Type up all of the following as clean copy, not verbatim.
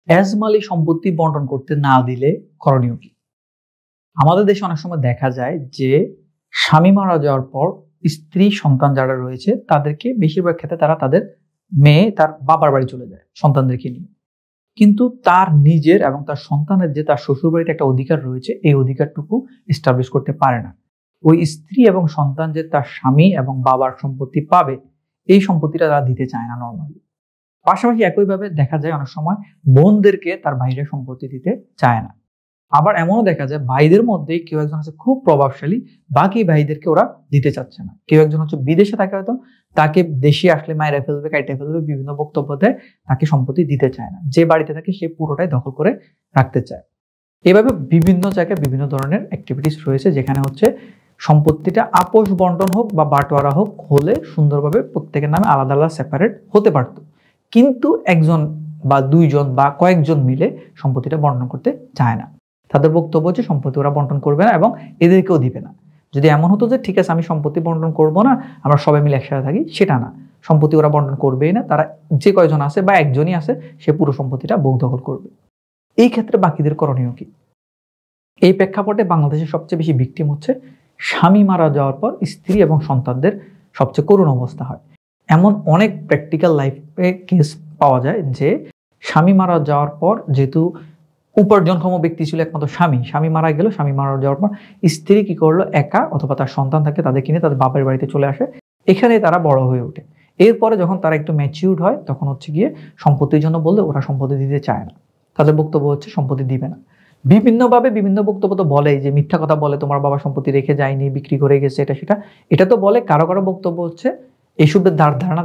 এজমালি সম্পত্তি বন্টন করতে না দিলে করণীয় কি? আমাদের দেশে অনেক সময় দেখা যায় যে স্বামী মারা যাওয়ার পর স্ত্রী সন্তান যারা রয়েছে তাদেরকে বেশিরভাগ ক্ষেত্রে তারা তাদের মেয়ে তার বাবার বাড়ি চলে যায় সন্তানদেরকে নিয়ে, কিন্তু তার নিজের এবং তার সন্তানের যে তার শ্বশুর বাড়িতে একটা অধিকার রয়েছে এই অধিকারটুকু এস্টাবলিশ করতে পারে না। ওই স্ত্রী এবং সন্তান যে তার স্বামী এবং বাবার সম্পত্তি পাবে এই সম্পত্তিটা তারা দিতে চায় না নর্মালি। পাশাপাশি একইভাবে দেখা যায় অনেক সময় বোনদেরকে তার ভাইরা সম্পত্তি দিতে চায় না। আবার এমনও দেখা যায় ভাইদের মধ্যেই কেউ একজন আছে খুব প্রভাবশালী, বাকি ভাইদেরকে ওরা দিতে চাচ্ছে না। কেউ একজন হচ্ছে বিদেশে থাকে, হয়তো তাকে দেশে আসলে মায়েরা ফেলবে, কাইটে ফেলবে, বিভিন্ন বক্তব্য দেয়, তাকে সম্পত্তি দিতে চায় না। যে বাড়িতে থাকে সে পুরোটাই দখল করে রাখতে চায়। এভাবে বিভিন্ন জায়গায় বিভিন্ন ধরনের অ্যাক্টিভিটিস রয়েছে যেখানে হচ্ছে সম্পত্তিটা আপোষ বন্টন হোক বা বাটোয়ারা হোক হলে সুন্দরভাবে প্রত্যেকের নামে আলাদা আলাদা সেপারেট হতে পারত, কিন্তু একজন বা দুইজন বা কয়েকজন মিলে সম্পত্তিটা বন্টন করতে চায় না। তাদের বক্তব্য হচ্ছে সম্পত্তি ওরা বন্টন করবে না এবং এদেরকেও দিবে না। যদি এমন হতো যে ঠিক আছে আমি সম্পত্তি বন্টন করব না, আমরা সবাই মিলে একসাথে থাকি, সেটা না, সম্পত্তি ওরা বন্টন করবেই না। তারা যে কয়জন আছে বা একজনই আছে সে পুরো সম্পত্তিটা ভোগ দখল করবে। এই ক্ষেত্রে বাকিদের করণীয় কি? এই প্রেক্ষাপটে বাংলাদেশের সবচেয়ে বেশি ভিকটিম হচ্ছে স্বামী মারা যাওয়ার পর স্ত্রী এবং সন্তানদের সবচেয়ে করুণ অবস্থা হয়। এমন অনেক প্র্যাকটিক্যাল লাইফে কেস পাওয়া যায় যে স্বামী মারা যাওয়ার পর, যেহেতু উপার্জনক্ষম ব্যক্তি ছিল একমাত্র স্বামী মারা গেল, স্বামী মারা যাওয়ার পর স্ত্রী কি করলো, একা অথবা তার সন্তান থাকে তাদের কিনে তাদের বাপের বাড়িতে চলে আসে, এখানে তারা বড় হয়ে ওঠে। এরপরে যখন তারা একটু ম্যাচিউরড হয় তখন হচ্ছে গিয়ে সম্পত্তির জন্য বললে ওরা সম্পত্তি দিতে চায় না। তাদের বক্তব্য হচ্ছে সম্পত্তি দিবে না। বিভিন্নভাবে বিভিন্ন বক্তব্য তো বলে, যে মিথ্যা কথা বলে, তোমার বাবা সম্পত্তি রেখে যায়নি, বিক্রি করে গেছে, এটা সেটা, এটা তো বলে। কারো কারো বক্তব্য হচ্ছে এসবের ধারণা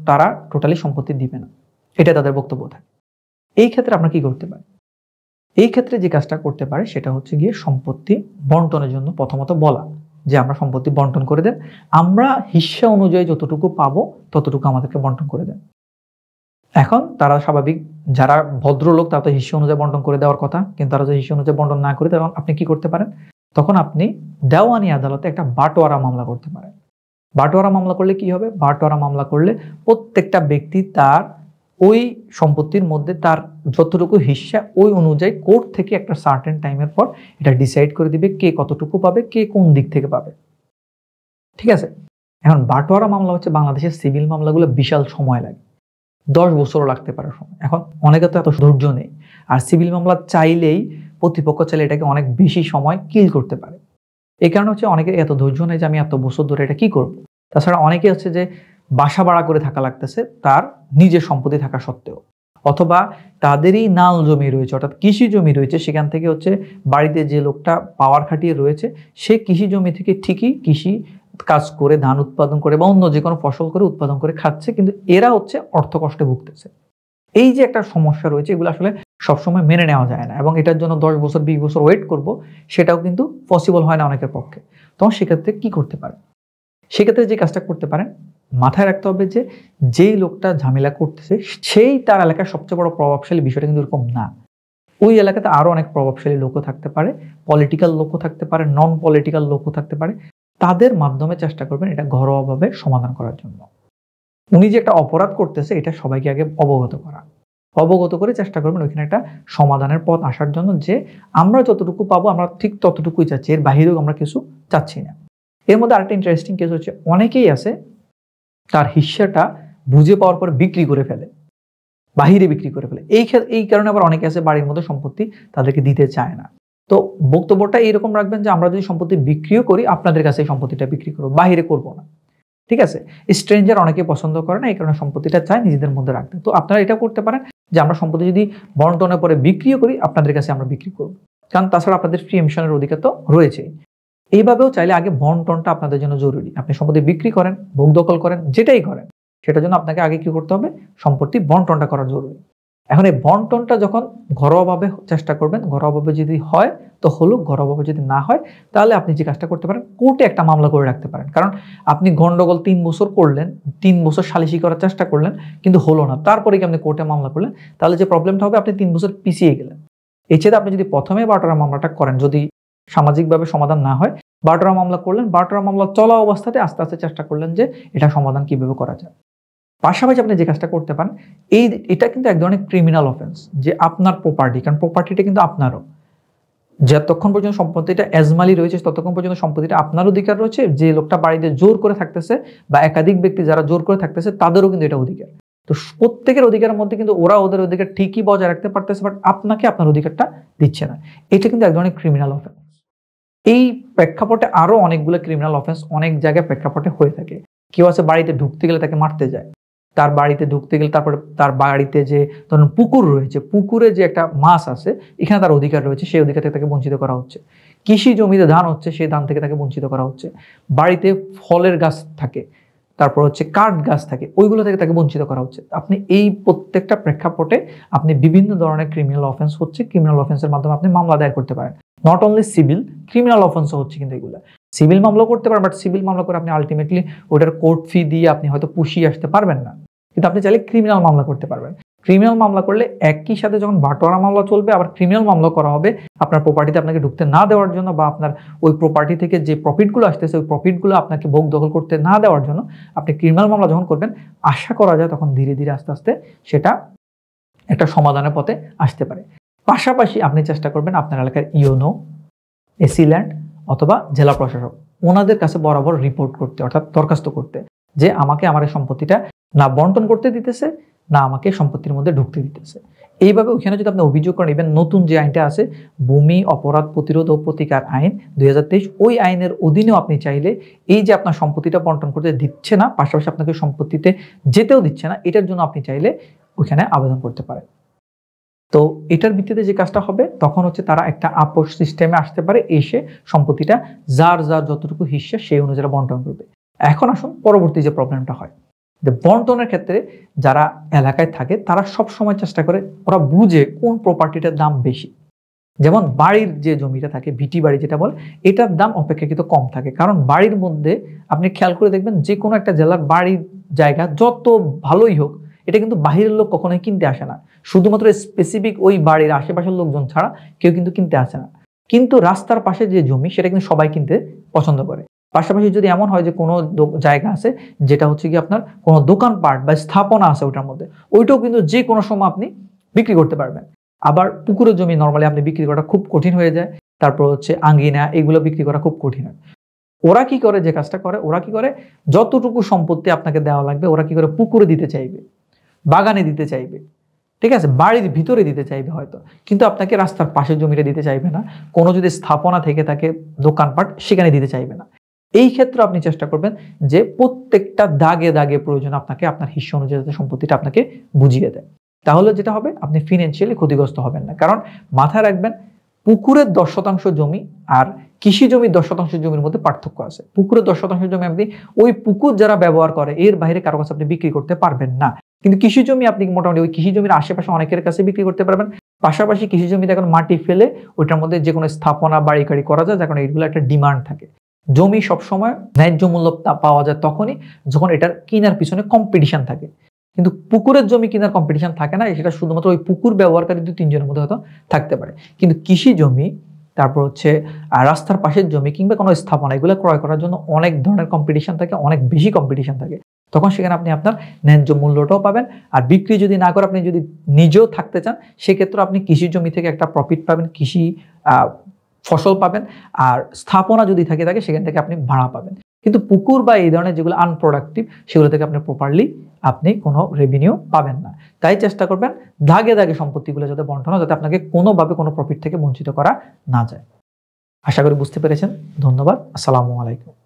তারা টোটালি সম্পত্তি দিবে না, এটা তাদের বক্তব্য থাকে। এই ক্ষেত্রে আমরা কি করতে পারি? এই ক্ষেত্রে যে কাজটা করতে পারে সেটা হচ্ছে গিয়ে সম্পত্তি বন্টনের জন্য প্রথমত বলা যে আমরা সম্পত্তি বন্টন করে দেন, আমরা হিস্সা অনুযায়ী যতটুকু পাবো ততটুকু আমাদেরকে বন্টন করে দেন। এখন তারা স্বাভাবিক, যারা ভদ্রলোক তারা তো হিস্সা অনুযায়ী বন্টন করে দেওয়ার কথা, কিন্তু তারা যদি হিস্সা অনুযায়ী বন্টন না করে, তখন আপনি কি করতে পারেন? তখন আপনি দেওয়ানি আদালতে একটা বাটোয়ারা মামলা করতে পারেন। বাটোয়ারা মামলা করলে কি হবে? বাটোয়ারা মামলা করলে প্রত্যেকটা ব্যক্তি তার ওই সম্পত্তির মধ্যে তার যতটুকু হিস্সা ওই অনুযায়ী কোর্ট থেকে একটা সার্টেন টাইমের পর এটা ডিসাইড করে দিবে কে কতটুকু পাবে, কে কোন দিক থেকে পাবে। ঠিক আছে? এখন বাটোয়ারা মামলা হচ্ছে বাংলাদেশের সিভিল মামলাগুলো বিশাল সময় লাগে, 10 বছরও লাগতে পারে সময়। এখন অনেকে তো এত ধৈর্য নেই, আর সিভিল মামলা চাইলেই প্রতিপক্ষ চাইলে এটাকে অনেক বেশি সময় কিল করতে পারে। এই কারণে হচ্ছে অনেকে এত ধৈর্য নেই যে আমি এত বছর ধরে এটা কি করব। তাছাড়া অনেকে হচ্ছে যে বাসা ভাড়া করে থাকা লাগতেছে তার নিজের সম্পত্তি থাকা সত্ত্বেও, অথবা তাদেরই নাল জমি রয়েছে, অর্থাৎ কৃষি জমি রয়েছে, সেখান থেকে হচ্ছে বাড়িতে যে লোকটা পাওয়ার খাটিয়ে রয়েছে সে কৃষি জমি থেকে ঠিকই কৃষি কাজ করে, ধান উৎপাদন করে বা অন্য যে কোনো ফসল করে উৎপাদন করে খাচ্ছে, কিন্তু এরা হচ্ছে অর্থ কষ্টে ভুগতেছে। এই যে একটা সমস্যা রয়েছে, এগুলো আসলে সবসময় মেনে নেওয়া যায় না, এবং এটার জন্য 10 বছর 20 বছর ওয়েট করব সেটাও কিন্তু পসিবল হয় না অনেকের পক্ষে। তখন সেক্ষেত্রে কি করতে পারে? সেক্ষেত্রে যে কাজটা করতে পারেন, মাথায় রাখতে হবে যে যেই লোকটা ঝামেলা করতেছে সেই তার এলাকার সবচেয়ে বড় প্রভাবশালী, বিষয়টা কিন্তু এরকম না। ওই এলাকাতে আরো অনেক প্রভাবশালী লোকও থাকতে পারে, পলিটিক্যাল লোকও থাকতে পারে, নন পলিটিক্যাল লোকও থাকতে পারে। তাদের মাধ্যমে চেষ্টা করবেন এটা ঘরোয়াভাবে সমাধান করার জন্য। উনি যে একটা অপরাধ করতেছে এটা সবাইকে আগে অবগত করে চেষ্টা করবেন ওইখানে একটা সমাধানের পথ আসার জন্য, যে আমরা যতটুকু পাবো আমরা ঠিক ততটুকুই চাচ্ছি, এর বাহিরেও আমরা কিছু চাচ্ছি না। এর মধ্যে আরেকটা ইন্টারেস্টিং কেস হচ্ছে, অনেকেই আছে তার হিস্সাটা বুঝে পাওয়ার পর বিক্রি করে ফেলে, বাহিরে বিক্রি করে ফেলে। এই কারণে আবার অনেকে আছে বাড়ির মধ্যে সম্পত্তি তাদেরকে দিতে চায় না। তো বক্তব্যটা এইরকম রাখবেন যে আমরা যদি সম্পত্তি বিক্রিও করি আপনাদের কাছে এই সম্পত্তিটা বিক্রি করবো, বাহিরে করবো না। ঠিক আছে? স্ট্রেঞ্জার অনেকে পছন্দ করে না, এই কারণে সম্পত্তিটা চায় নিজেদের মধ্যে রাখতে। তো আপনারা এটা করতে পারেন যে আমরা সম্পত্তি যদি বন্টনের পরে বিক্রিও করি আপনাদের কাছে আমরা বিক্রি করবো, কারণ তাছাড়া আপনাদের প্রিএমশনের অধিকার তো রয়েছেই। এইভাবেও চাইলে আগে বন্টনটা আপনাদের জন্য জরুরি। আপনি সম্পত্তি বিক্রি করেন, ভোগ দখল করেন, যেটাই করেন সেটার জন্য আপনাকে আগে কি করতে হবে? সম্পত্তি বন্টনটা করা জরুরি। এখন এই বন্টনটা যখন ঘরোয়াভাবে চেষ্টা করবেন, ঘরোয়াভাবে যদি হয় তো হলো, ঘরোয়াভাবে যদি না হয় তাহলে আপনি যে কাজটা করতে পারেন, কোর্টে একটা মামলা করে রাখতে পারেন। কারণ আপনি গন্ডগোল 3 বছর করলেন, 3 বছর সালিশি করার চেষ্টা করলেন কিন্তু হলো না, তারপরে কি আপনি কোর্টে মামলা করলেন, তাহলে যে প্রবলেমটা হবে আপনি 3 বছর পিছিয়ে গেলেন। এই চেয়ে আপনি যদি প্রথমে বাটোয়ারা মামলাটা করেন, যদি সামাজিকভাবে সমাধান না হয়, বাটোয়ারা মামলা করলেন, বাটোয়ারা মামলা চলা অবস্থাতে আস্তে আস্তে চেষ্টা করলেন যে এটা সমাধান কিভাবে করা যায়। পাশাপাশি আপনি যে কাজটা করতে পারেন, এটা কিন্তু এক ধরনের ক্রিমিনাল অফেন্স, যে আপনার প্রপার্টি, কারণ প্রপার্টিটা কিন্তু আপনারও, যতক্ষণ পর্যন্ত সম্পত্তিটা এজমালি রয়েছে ততক্ষণ পর্যন্ত সম্পত্তিটা আপনার অধিকার রয়েছে। যে লোকটা বাড়িতে জোর করে থাকতেছে বা একাধিক ব্যক্তি যারা জোর করে থাকতেছে তাদেরও কিন্তু এটা অধিকার। তো প্রত্যেকের অধিকারের মধ্যে কিন্তু ওরা ওদের অধিকার ঠিকই বজায় রাখতে পারতেছে, বাট আপনাকে আপনার অধিকারটা দিচ্ছে না। এটা কিন্তু এক ধরনের ক্রিমিনাল অফেন্স। এই প্রেক্ষাপটে আরো অনেকগুলো ক্রিমিনাল অফেন্স অনেক জায়গায় প্রেক্ষাপটে হয়ে থাকে। কেউ আছে বাড়িতে ঢুকতে গেলে তাকে মারতে যায়, তার বাড়িতে ঢুকতে গেলে তারপরে তার বাড়িতে যে ধরুন পুকুর রয়েছে, পুকুরে যে একটা মাছ আছে এখানে তার অধিকার রয়েছে, সেই অধিকার থেকে তাকে বঞ্চিত করা হচ্ছে। কৃষি জমিতে ধান হচ্ছে, সেই ধান থেকে তাকে বঞ্চিত করা হচ্ছে। বাড়িতে ফলের গাছ থাকে, তারপর হচ্ছে কাঠ গাছ থাকে, ওইগুলো থেকে তাকে বঞ্চিত করা হচ্ছে। আপনি এই প্রত্যেকটা প্রেক্ষাপটে আপনি বিভিন্ন ধরনের ক্রিমিনাল অফেন্স হচ্ছে, ক্রিমিনাল অফেন্সের মাধ্যমে আপনি মামলা দায়ের করতে পারেন। নট অনলি সিভিল, ক্রিমিনাল অফেন্সও হচ্ছে কিন্তু এগুলো। সিভিল মামলা করতে পারেন, বাট সিভিল মামলা করে আপনি আলটিমেটলি ওটার কোর্ট ফি দিয়ে আপনি হয়তো পুষিয়ে আসতে পারবেন না, কিন্তু আপনি চাইলে ক্রিমিনাল মামলা করতে পারবেন। ক্রিমিনাল মামলা করলে একই সাথে যখন বাটোয়ারা মামলা চলবে, আবার ক্রিমিনাল মামলা করা হবে আপনার প্রপার্টিতে আপনাকে ঢুকতে না দেওয়ার জন্য, বা আপনার ওই প্রপার্টি থেকে যে প্রফিটগুলো আসতেছে ওই প্রফিটগুলো আপনাকে ভোগ দখল করতে না দেওয়ার জন্য আপনি ক্রিমিনাল মামলা যখন করবেন, আশা করা যায় তখন ধীরে ধীরে আস্তে আস্তে সেটা একটা সমাধানের পথে আসতে পারে। পাশাপাশি আপনি চেষ্টা করবেন আপনার এলাকার ইউনো, এসিল্যান্ড অথবা জেলা প্রশাসক, ওনাদের কাছে বরাবর রিপোর্ট করতে, অর্থাৎ দরখাস্ত করতে, যে আমাকে আমার এই সম্পত্তিটা না বন্টন করতে দিতেছে, না আমাকে সম্পত্তির মধ্যে ঢুকতে দিতেছে। এইভাবে ওইখানে যদি আপনি অভিযোগ করেন, ইভেন নতুন যে আইনটা আছে ভূমি অপরাধ প্রতিরোধ ও প্রতিকার আইন 2023, ওই আইনের অধীনেও আপনি চাইলে এই যে আপনার সম্পত্তিটা বন্টন করতে দিচ্ছে না, পাশাপাশি আপনাকে সম্পত্তিতে যেতেও দিচ্ছে না, এটার জন্য আপনি চাইলে ওইখানে আবেদন করতে পারেন। তো এটার ভিত্তিতে যে কাজটা হবে তখন হচ্ছে তারা একটা আপোষ সিস্টেমে আসতে পারে, এসে সম্পত্তিটা যার যার যতটুকু হিস্সা সেই অনুযায়ী বন্টন করবে। এখন আসুন পরবর্তী যে প্রবলেমটা হয়, যে বন্টনের ক্ষেত্রে যারা এলাকায় থাকে তারা সব সময় চেষ্টা করে, ওরা বুঝে কোন প্রপার্টিটার দাম বেশি। যেমন বাড়ির যে জমিটা থাকে, ভিটি বাড়ি যেটা বলে, এটার দাম অপেক্ষাকৃত কম থাকে। কারণ বাড়ির মধ্যে আপনি খেয়াল করে দেখবেন, যে কোনো একটা জেলার বাড়ির জায়গা যত ভালোই হোক, এটা কিন্তু বাহিরের লোক কখনোই কিনতে আসে না, শুধুমাত্র স্পেসিফিক ওই বাড়ির আশেপাশের লোকজন ছাড়া কেউ কিন্তু কিনতে আসে না। কিন্তু রাস্তার পাশে যে জমি সেটা কিন্তু সবাই কিনতে পছন্দ করে। পাশাপাশি যদি এমন হয় যে কোনো জায়গা আছে যেটা হচ্ছে কি আপনার কোনো দোকানপাট বা স্থাপনা আছে ওটার মধ্যে, ওইটাও কিন্তু যে কোনো সময় আপনি বিক্রি করতে পারবেন। আবার পুকুরের জমি নর্মালি আপনি বিক্রি করা খুব কঠিন হয়ে যায়, তারপর হচ্ছে আঙ্গিনা, এগুলো বিক্রি করা খুব কঠিন হয়। ওরা কি করে, যে কাজটা করে, ওরা কি করে, যতটুকু সম্পত্তি আপনাকে দেওয়া লাগবে ওরা কি করে পুকুরে দিতে চাইবে, বাগানে দিতে চাইবে, ঠিক আছে, বাড়ির ভিতরে দিতে চাইবে হয়তো, কিন্তু আপনাকে রাস্তার পাশের জমিটা দিতে চাইবে না। কোনো যদি স্থাপনা থেকে থাকে, দোকানপাট, সেখানে দিতে চাইবে না। এই ক্ষেত্রে আপনি চেষ্টা করবেন যে প্রত্যেকটা দাগে দাগে প্রয়োজন আপনাকে আপনার হিস্সা অনুযায়ী সম্পত্তিটা আপনাকে বুঝিয়ে দেয়। তাহলে যেটা হবে, আপনি ফিনান্সিয়ালি ক্ষতিগ্রস্ত হবেন না। কারণ মাথায় রাখবেন, পুকুরের 10% জমি আর কৃষি জমির 10% জমির মধ্যে পার্থক্য আছে। পুকুরের 10% জমি আপনি ওই পুকুর যারা ব্যবহার করে এর বাইরে কারো কাছে আপনি বিক্রি করতে পারবেন না, কিন্তু কৃষি জমি আপনি মোটামুটি ওই কৃষি জমির আশেপাশে অনেকের কাছে বিক্রি করতে পারবেন। পাশাপাশি কৃষি জমিতে এখন মাটি ফেলে ওইটার মধ্যে যে কোনো স্থাপনা বাড়ি গাড়ি করা যায়, যার কারণে এগুলো একটা ডিমান্ড থাকে। জমি সবসময় ন্যায্য মূল্য পাওয়া যায় তখনই যখন এটার কেনার পিছনে কম্পিটিশন থাকে, কিন্তু পুকুরের জমি কেনার কম্পিটিশন থাকে না, সেটা শুধুমাত্র ওই পুকুর ব্যবহারকারী 2-3 জনের মধ্যে হয়তো থাকতে পারে। কিন্তু কৃষি জমি, তারপর হচ্ছে রাস্তার পাশের জমি কিংবা কোনো স্থাপনা, এগুলো ক্রয় করার জন্য অনেক ধরনের কম্পিটিশন থাকে, অনেক বেশি কম্পিটিশন থাকে। তখন সেখানে আপনি আপনার ন্যায্য মূল্যটাও পাবেন। আর বিক্রি যদি না করে আপনি যদি নিজেও থাকতে চান, সেক্ষেত্রে আপনি কৃষি জমি থেকে একটা প্রফিট পাবেন, কৃষি ফসল পাবেন, আর স্থাপনা যদি থাকে সেখান থেকে আপনি ভাড়া পাবেন। কিন্তু পুকুর বা এই ধরনের যেগুলো আনপ্রোডাক্টিভ, সেগুলো থেকে আপনি প্রপারলি আপনি কোনো রেভিনিউ পাবেন না। তাই চেষ্টা করবেন দাগে দাগে সম্পত্তিগুলো যাতে বন্টন হয়, যাতে আপনাকে কোনোভাবে কোনো প্রফিট থেকে বঞ্চিত করা না যায়। আশা করি বুঝতে পেরেছেন। ধন্যবাদ। আসসালামু আলাইকুম।